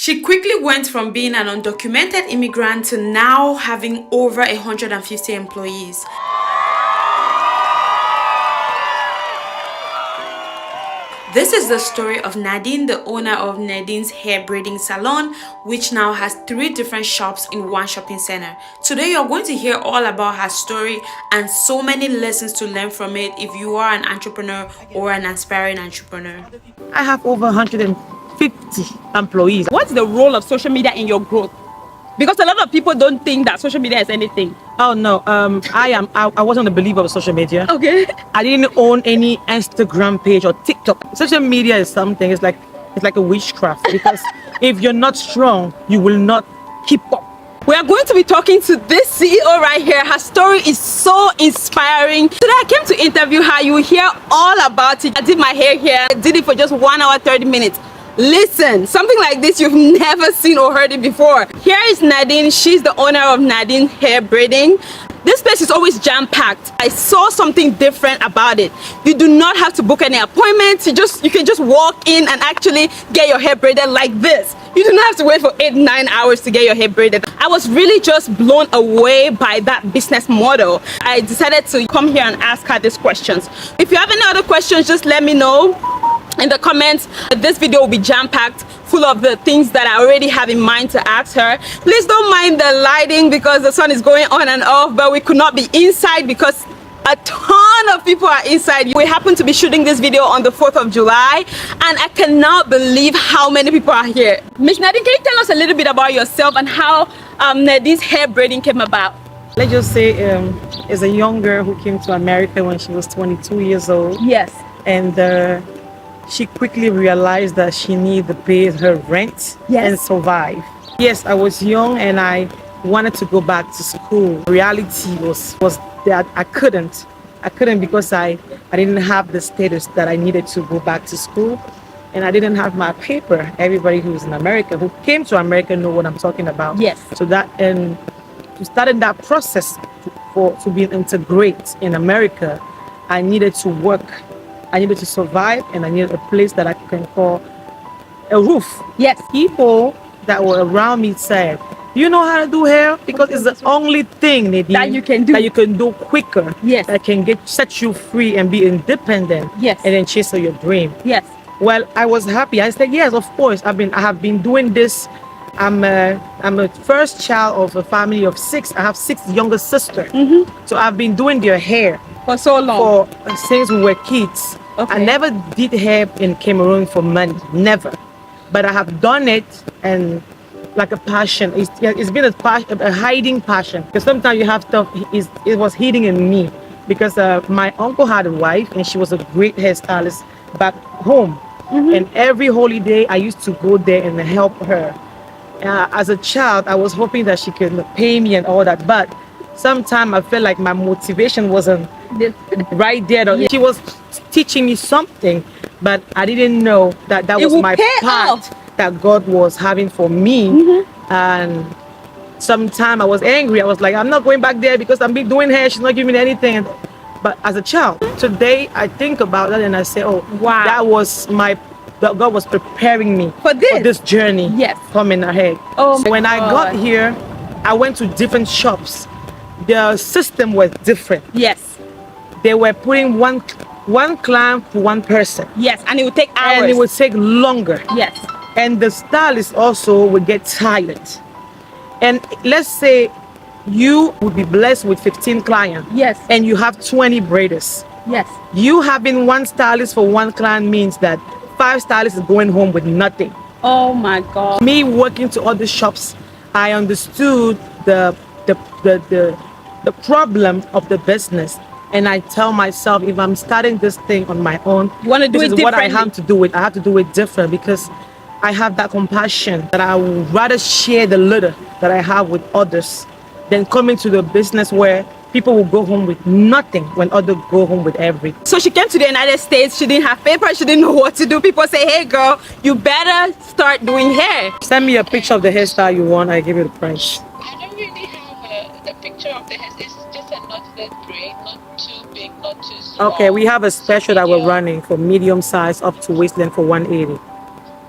She quickly went from being an undocumented immigrant to now having over 150 employees. This is the story of Nadine, the owner of Nadine's Hair Braiding Salon, which now has 3 different shops in one shopping center. Today, you're going to hear all about her story and so many lessons to learn from it if you are an entrepreneur or an aspiring entrepreneur. I have over 150 employees. What's the role of social media in your growth? Because a lot of people don't think that social media is anything. Oh no, I wasn't a believer of social media. Okay. I didn't own any Instagram page or TikTok. Social media is something, it's like a witchcraft, because if you're not strong, you will not keep up. We are going to be talking to this CEO right here. Her story is so inspiring. Today I came to interview her. You will hear all about it. I did my hair here. I did it for just 1 hour 30 minutes. Listen, something like this you've never seen or heard it before. Here is Nadine. She's the owner of Nadine Hair Braiding. This place is always jam-packed. I saw something different about it. You do not have to book any appointments. You can just walk in and actually get your hair braided like this. You do not have to wait for 8-9 hours to get your hair braided. I was really just blown away by that business model. I decided to come here and ask her these questions. If you have any other questions, just let me know in the comments. This video will be jam-packed full of the things that I already have in mind to ask her. Please don't mind the lighting because the sun is going on and off, but we could not be inside because a ton of people are inside. We happen to be shooting this video on the 4th of July and I cannot believe how many people are here. Miss Nadine, can you tell us a little bit about yourself and how Nadine's hair braiding came about? Let's just say as a young girl who came to America when she was 22 years old. Yes. And she quickly realized that she needed to pay her rent and survive. Yes, I was young and I wanted to go back to school. Reality was that I couldn't because I didn't have the status that I needed to go back to school, and I didn't have my paper. Everybody who's in America, who came to America, know what I'm talking about. Yes. So that, and to start in that process to be integrated in America, I needed to work. I needed to survive, and I needed a place that I can call a roof. Yes. People that were around me said, you know how to do hair? Because it's the only thing, Nadine, that you can do quicker. Yes. That can set you free and be independent. Yes. And then chase your dream. Yes. Well, I was happy. I said, yes, of course. I have been doing this. I'm a first child of a family of 6. I have 6 younger sisters. So I've been doing their hair for so long. Since we were kids. Okay. I never did hair in Cameroon for money, never. But I have done it and like a passion. It's been a hiding passion. Because sometimes you have stuff, it was hidden in me. Because my uncle had a wife and she was a great hairstylist back home. And every holiday I used to go there and help her. As a child, I was hoping that she could pay me and all that. But sometimes I felt like my motivation wasn't right there. She was teaching me something, but I didn't know that was my part that God was having for me. And sometimes I was angry. I was like, I'm not going back there because I'm doing hair. She's not giving me anything. But as a child, today I think about that and I say, oh, wow, that God was preparing me for this journey coming ahead. Oh, so when I got here, I went to different shops. The system was different. Yes. They were putting one client for one person. Yes, and it would take hours. And it would take longer. Yes. And the stylist also would get tired. And let's say you would be blessed with 15 clients. Yes. And you have 20 braiders. Yes. You having one stylist for one client means that 5 stylists are going home with nothing. Oh my God. Me working to other shops, I understood the problem of the business, and I tell myself, if I'm starting this thing on my own, this is what I have to do it. I have to do it different because I have that compassion that I would rather share the little that I have with others than coming to the business where people will go home with nothing when others go home with everything. So she came to the United States, she didn't have paper, she didn't know what to do. People say, hey girl, you better start doing hair. Send me a picture of the hairstyle you want, I give you the price. I don't really have a picture of the hair. It's just a knotless braid, not too big, not too small. Okay, we have a special that we're running for medium size up to waist length for 180.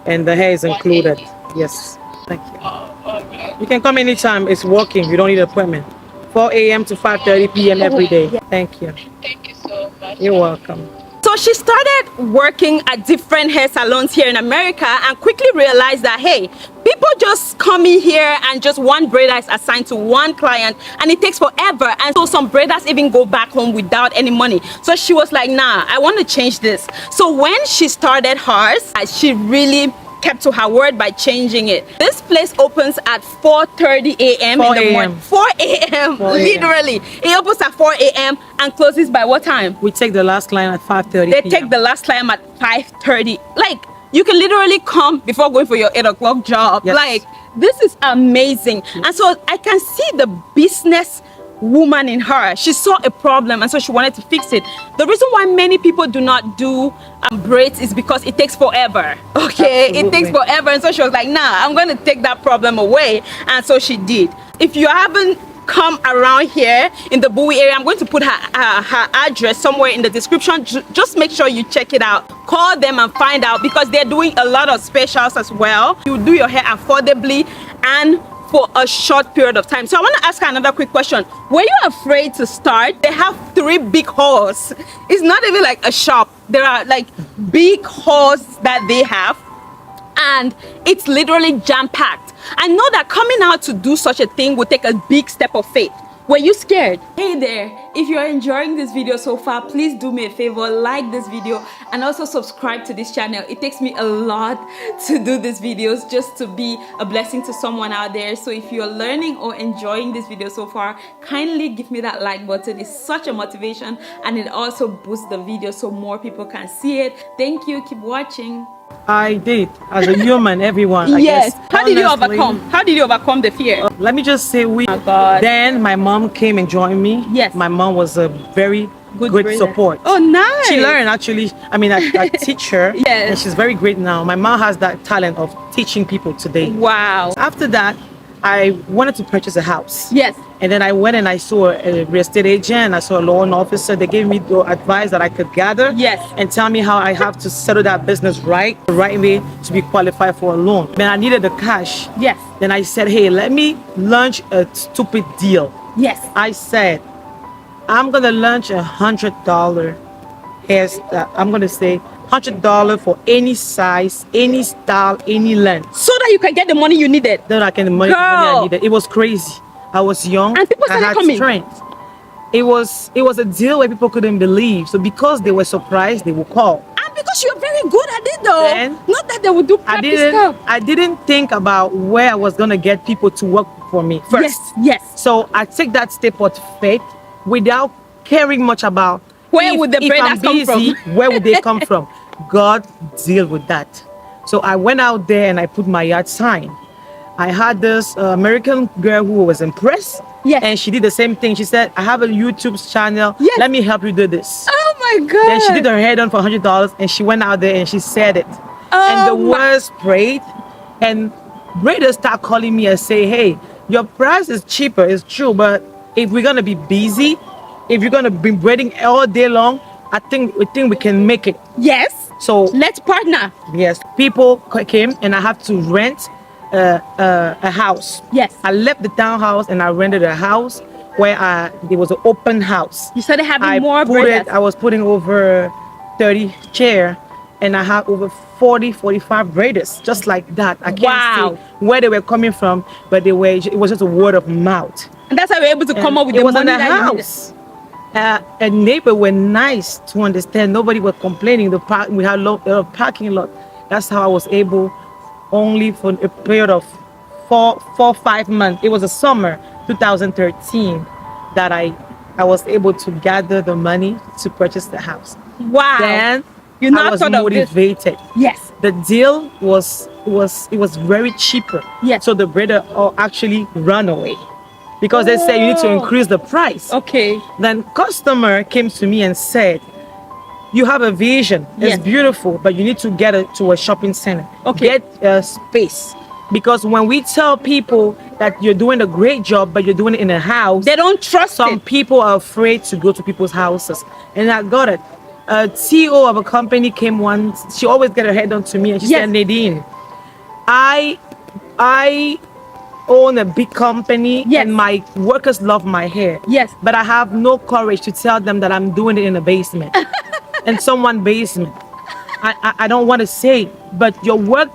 And the hair is included. Yes. Thank you. All right. You can come anytime. It's working. You don't need an appointment. 4 a.m. to 5:30 p.m. every day. Thank you. Thank you so much. You're welcome. So she started working at different hair salons here in America and quickly realized that, hey, people just come in here and just one braider is assigned to one client and it takes forever. And so some braiders even go back home without any money. So she was like, nah, I want to change this. So when she started hers, she really kept to her word by changing it. This place opens at 4:30 a.m. in the morning. 4 a.m. literally. It opens at 4 a.m. and closes by what time? We take the last client at 5:30 They take the last client at 5:30. Like, you can literally come before going for your 8 o'clock job. Yes. Like, this is amazing. And so I can see the business woman in her. She saw a problem and so she wanted to fix it. The reason why many people do not do braids is because it takes forever. Okay, Absolutely. it takes forever. And so she was like, nah, I'm going to take that problem away. And so she did. If you haven't come around here in the Bowie area, I'm going to put her address somewhere in the description. Just make sure you check it out. Call them and find out because they're doing a lot of specials as well. You do your hair affordably and for a short period of time. So I want to ask her another quick question. Were you afraid to start? They have 3 big halls. It's not even like a shop. There are like big halls that they have and it's literally jam-packed. I know that coming out to do such a thing would take a big step of faith. Were you scared? Hey there, if you're enjoying this video so far, please do me a favor, like this video and also subscribe to this channel. It takes me a lot to do these videos just to be a blessing to someone out there. So if you're learning or enjoying this video so far, kindly give me that like button. It's such a motivation and it also boosts the video so more people can see it. Thank you, keep watching. I did. As a human, everyone. I Yes. guess, How did you honestly, overcome? How did you overcome the fear? Let me just say, my God. then my mom came and joined me. Yes. My mom was a very good braider. support. Oh, nice. She learned actually. I mean, I teach her. Yes. And she's very great now. My mom has that talent of teaching people today. Wow. After that, I wanted to purchase a house. Yes. And then I went and I saw a real estate agent. I saw a loan officer. They gave me the advice that I could gather. Yes. And tell me how I have to settle that business right, the right way to be qualified for a loan. Then I needed the cash. Yes. Then I said, hey, let me launch a stupid deal. Yes. I said, I'm gonna launch $100 hairstyle. I'm gonna say $100 for any size, any style, any length. So that you can get the money you needed. Then I can money I Girl. needed. It was crazy. I was young. And people I started had coming. strength. It was a deal where people couldn't believe. So because they were surprised, they would call. And because you're very good at it though. Then, Not that they would do crappy stuff. I didn't think about where I was gonna get people to work for me first. Yes, yes. So I take that step of faith without caring much about Where would the if I'm braiders come busy, from? where would they come from? God deal with that. So I went out there and I put my yard sign. I had this American girl who was impressed. Yes. And she did the same thing. She said, I have a YouTube channel. Yes. Let me help you do this. Oh my God. Then she did her hair done for $100 and she went out there and she said it. And the words sprayed and braiders start calling me and say, hey, your price is cheaper, it's true, but if we're gonna be busy, if you're gonna be braiding all day long, I think we can make it. Yes. So Let's partner. yes, people came and I have to rent a house. Yes. I left the townhouse and I rented a house where there was an open house. You started having more braiders. I was putting over 30 chair and I had over 45 braiders, just like that. I can't Wow. say where they were coming from, but it was just a word of mouth. And that's how we're able to come up with it the was money in the that you needed. house. A neighbor were nice to understand. Nobody was complaining. We had a parking lot. That's how I was able, only for a period of 5 months. It was a summer 2013 that I was able to gather the money to purchase the house. Wow. Then You now I was thought of this. motivated. Yes. The deal was very cheaper. Yes. So the braider actually ran away because they said you need to increase the price. Okay. Then customer came to me and said, you have a vision, it's Yes. beautiful, but you need to get it to a shopping center. Okay. Get a space. Because when we tell people that you're doing a great job, but you're doing it in a house, They don't trust some it. people are afraid to go to people's houses. And I got it. A CEO of a company came once, she always get her head done to me and she Yes. said, Nadine, I I own a big company, Yes. and my workers love my hair. Yes. But I have no courage to tell them that I'm doing it in a basement, in someone's basement. I don't want to say it, but your work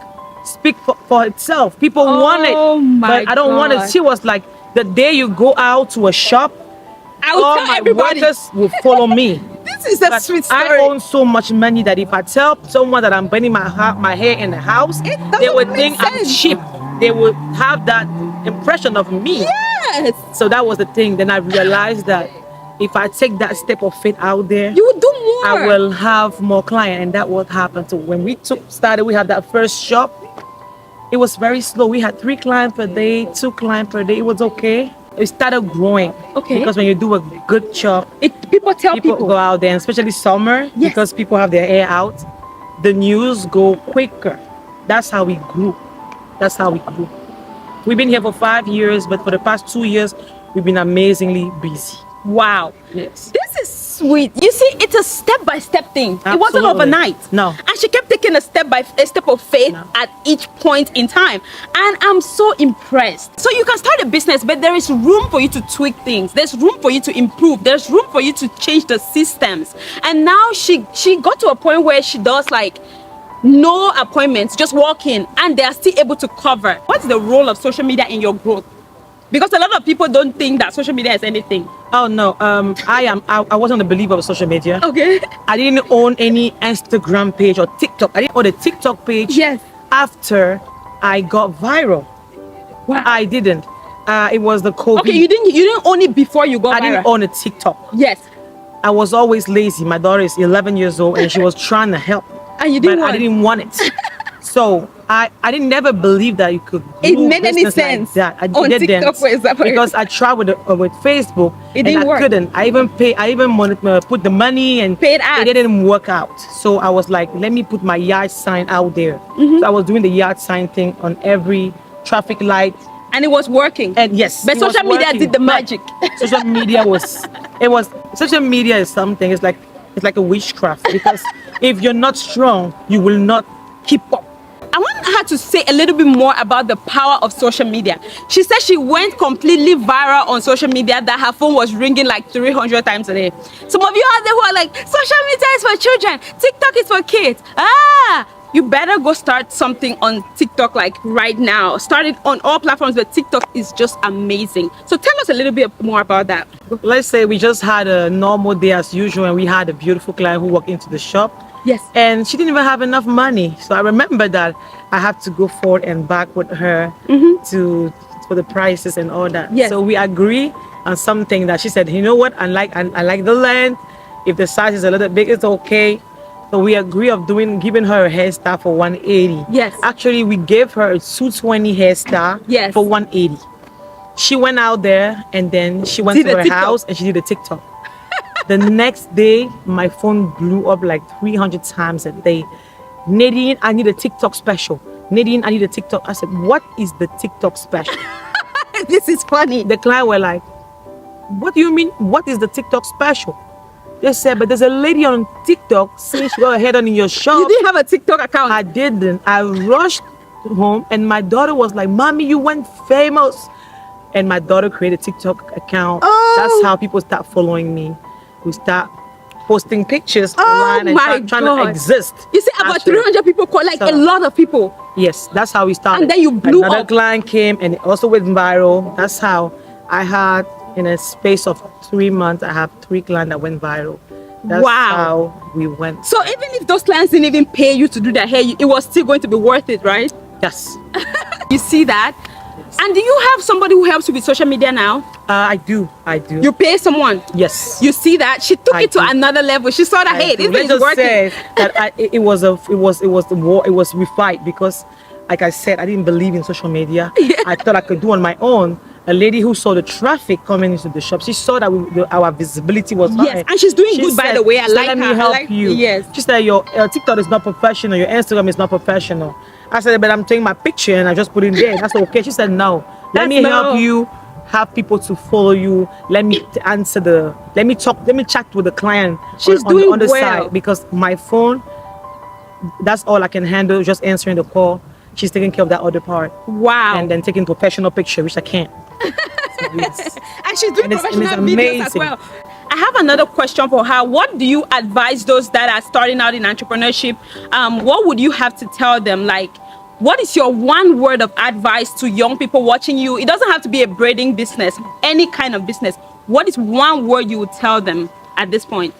speak for itself. People want it, Oh my but I don't want it. God. She was like, the day you go out to a shop, I will all tell my everybody. workers will follow me. This is a But sweet I story. own so much money that if I tell someone that I'm burning my hair in the house, It they doesn't would make think I'm sense. cheap. They would have that impression of me. Yes. So that was the thing. Then I realized that if I take that step of faith out there, You will do more. I will have more clients, and that what happened. So when we started, we had that first shop. It was very slow. We had 3 clients per day, 2 clients per day. It was okay. It started growing. Okay. Because when you do a good job, People tell people people. go out there, and especially summer, Yes. because people have their hair out, the news go quicker. That's how we grew. That's how we grew. We've been here for 5 years, but for the past 2 years, we've been amazingly busy. Wow. Yes. This is sweet. You see, it's a step-by-step thing. It wasn't Absolutely. overnight. No. And she kept taking a step of faith No. at each point in time. And I'm so impressed. So you can start a business, but there is room for you to tweak things. There's room for you to improve. There's room for you to change the systems. And now she got to a point where she does like no appointments, just walk in, and they are still able to cover. What's the role of social media in your growth? Because a lot of people don't think that social media is anything. Oh no, I wasn't a believer of social media. Okay. I didn't own any Instagram page or TikTok. I didn't own a TikTok page. Yes. After I got viral. Wow. I didn't. It was the COVID. Okay, you didn't own it before you got I didn't viral. own a TikTok. Yes. I was always lazy. My daughter is 11 years old and she was trying to help. And you didn't but want I didn't want it. So I didn't never believe that you could It do made any business like sense that. I on didn't. TikTok, for example. Because I tried with Facebook It and didn't I work. couldn't. I even put the money and Paid ads. it didn't work out. So I was like, let me put my yard sign out there. Mm-hmm. So I was doing the yard sign thing on every traffic light. And it was working. And yes, But it was social media working. did the But magic. Social media social media is something. It's like a witchcraft, because if you're not strong, you will not keep up. I want her to say a little bit more about the power of social media. She said she went completely viral on social media, that her phone was ringing like 300 times a day. Some of you out there who are like, social media is for children, TikTok is for kids. You better go start something on TikTok like right now. Start it on all platforms, but TikTok is just amazing. So tell us a little bit more about that. Let's say we just had a normal day as usual, and we had a beautiful client who walked into the shop. Yes. And she didn't even have enough money. So I remember that I have to go forward and back with her for the prices and all that. Yes. So we agree on something that she said, you know what, I like the length. If the size is a little big, it's okay. So we agree of giving her a hairstyle for 180. Yes. Actually, we gave her a 220 hairstyle Yes. for 180. She went out there and then she went Did to a her TikTok. house and she did a TikTok. The next day, my phone blew up like 300 times a day. Nadine, I need a TikTok special. Nadine, I need a TikTok. I said, what is the TikTok special? This is funny. The client were like, what do you mean? What is the TikTok special? They said, but there's a lady on TikTok saying she got her head on in your shop. You didn't have a TikTok account. I didn't. I rushed home and my daughter was like, Mommy, you went famous. And my daughter created a TikTok account. Oh. That's how people start following me. We start posting pictures Oh online and my trying God. to exist. You see, about Actually. 300 people call, like So- a lot of people. Yes, that's how we started. And then you blew Another up. client came and it also went viral. That's how I had, in a space of 3 months, I have 3 clients that went viral. That's Wow. how we went. So even if those clients didn't even pay you to do their hair, it was still going to be worth it, right? Yes, You see that? And do you have somebody who helps you with social media now? I do. You pay someone. Yes. You see that? She took I it to do. another level. She saw that, hey, this Let's thing is just working. say that it was the war. It was we fight because, like I said, I didn't believe in social media. Yeah. I thought I could do on my own. A lady who saw the traffic coming into the shop, she saw that our visibility was high. Yes, and she's doing good, by the way. I she said, like let her. me I help like- you. yes. She said, your TikTok is not professional. Your Instagram is not professional. I said, but I'm taking my picture and I just put it there. That's okay. She said, no. Let me help you. Have people to follow you. Let me let me chat with the client. She's on the doing well. side, because my phone, that's all I can handle, just answering the call. she's taking care of that other part. Wow. And then taking professional picture, which I can't. So it's- And she's doing and it's professional videos as amazing. well. I have another question for her. What do you advise those that are starting out in entrepreneurship? What would you have to tell them? Like, what is your one word of advice to young people watching you? It doesn't have to be a braiding business, any kind of business. What is one word you would tell them at this point?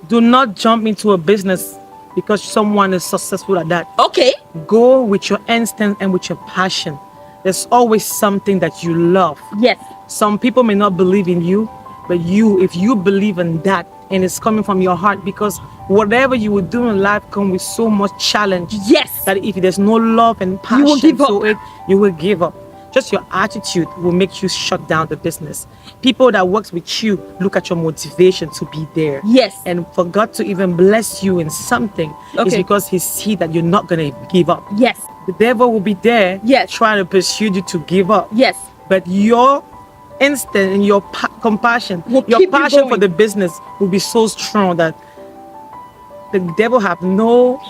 Do not jump into a business because someone is successful at that. Okay. Go with your instinct and with your passion. There's always something that you love. Yes. Some people may not believe in you, but if you believe in that and it's coming from your heart, because whatever you will do in life comes with so much challenge. Yes. That if there's no love and passion will give to up. it, you will give up. Just your attitude will make you shut down the business. People that works with you look at your motivation to be there. Yes. And for God to even bless you in something is Okay. because He see that you're not gonna give up. Yes. The devil will be there, Yes. trying to persuade you to give up. Yes. But your instinct and your compassion, Will your keep you passion for going. the business will be so strong that the devil have no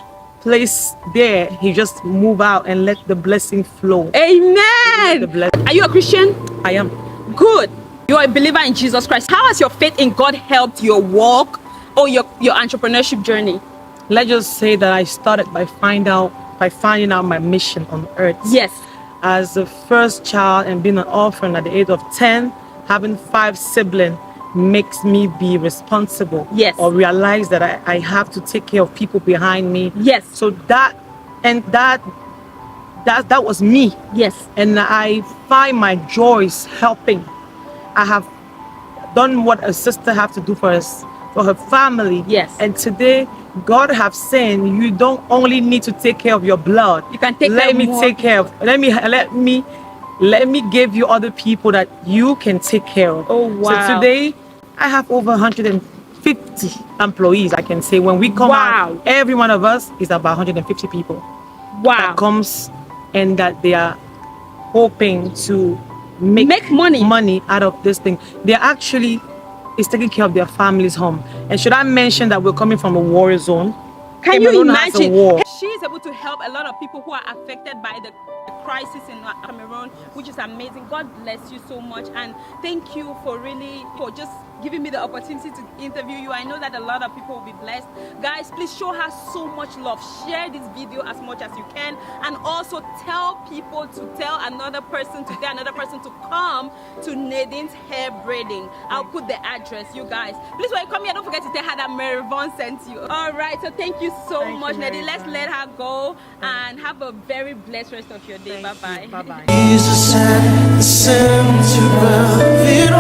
place there. He just move out and let the blessing flow. The Amen. blessing. Are you a Christian? I am. Good. You're a believer in Jesus Christ. How has your faith in God helped your walk or your entrepreneurship journey? Let's just say that I started by finding out my mission on earth. Yes. As the first child and being an orphan at the age of 10, having 5 siblings makes me be responsible. Yes. Or realize that I have to take care of people behind me. Yes. So that was me. Yes. And I find my joys helping. I have done what a sister have to do for her family. Yes. And today, God have said you don't only need to take care of your blood. You can take let care me more. take care of. Let me give you other people that you can take care of. Oh, wow. So today, I have over 150 employees. I can say when we come Wow. out, every one of us is about 150 people Wow. that comes and that they are hoping to make money out of this thing. They actually is taking care of their family's home. And should I mention that we're coming from a war zone? Can you Cameroon has a imagine? war. She is able to help a lot of people who are affected by the crisis in Cameroon, which is amazing. God bless you so much, and thank you for just giving me the opportunity to interview you. I know that a lot of people will be blessed. Guys, please show her so much love. Share this video as much as you can, and also tell people to tell another person to come to Nadine's Hair Braiding. I'll put the address, you guys. Please, when you come here, don't forget to tell her that Mary Vaughn sent you. All right, so thank you so much, Nadine. Let's let her go and have a very blessed rest of your day. Bye-bye. Bye-bye. Jesus at the center of it all.